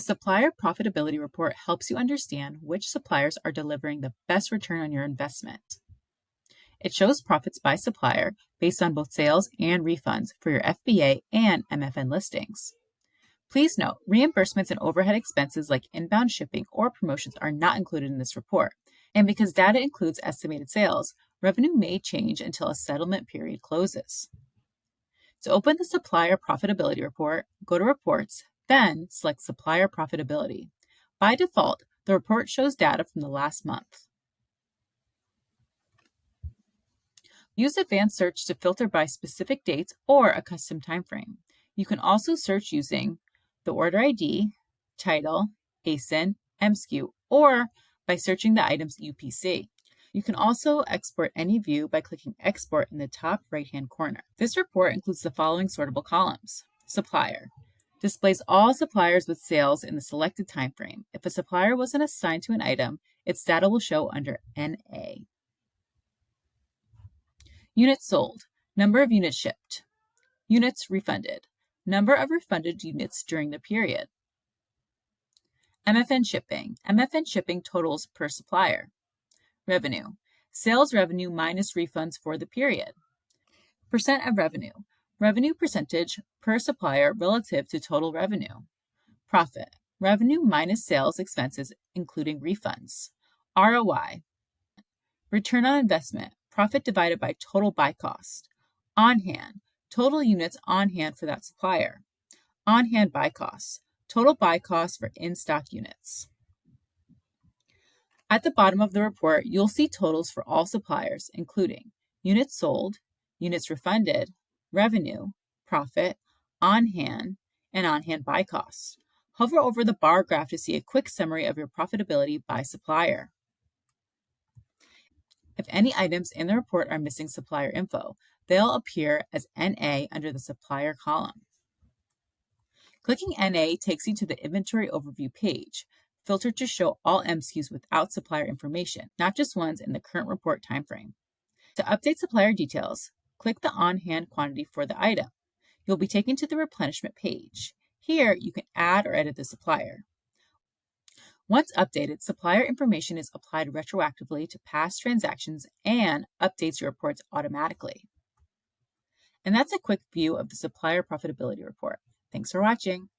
Supplier Profitability Report helps you understand which suppliers are delivering the best return on your investment. It shows profits by supplier based on both sales and refunds for your FBA and MFN listings. Please note, reimbursements and overhead expenses like inbound shipping or promotions are not included in this report. And because data includes estimated sales, revenue may change until a settlement period closes. To open the Supplier Profitability Report, go to Reports, then select Supplier Profitability. By default, the report shows data from the last month. Use Advanced Search to filter by specific dates or a custom timeframe. You can also search using the order ID, title, ASIN, MSKU, or by searching the item's UPC. You can also export any view by clicking Export in the top right-hand corner. This report includes the following sortable columns. Supplier displays all suppliers with sales in the selected timeframe. If a supplier wasn't assigned to an item, its data will show under NA. Units sold, number of units shipped. Units refunded, number of refunded units during the period. MFN shipping totals per supplier. Revenue, sales revenue minus refunds for the period. Percent of revenue percentage per supplier relative to total revenue. Profit, revenue minus sales expenses including refunds. ROI, return on investment, profit divided by total buy cost. On hand, total units on hand for that supplier. On hand buy costs, total buy costs for in-stock units. At the bottom of the report, you'll see totals for all suppliers, including units sold, units refunded, revenue, profit, on hand, and on hand buy costs. Hover over the bar graph to see a quick summary of your profitability by supplier. If any items in the report are missing supplier info, they'll appear as NA under the supplier column. Clicking NA takes you to the inventory overview page, filtered to show all MSKUs without supplier information, not just ones in the current report timeframe. To update supplier details, click the on-hand quantity for the item. You'll be taken to the replenishment page. Here, you can add or edit the supplier. Once updated, supplier information is applied retroactively to past transactions and updates your reports automatically. And that's a quick view of the Supplier Profitability Report. Thanks for watching.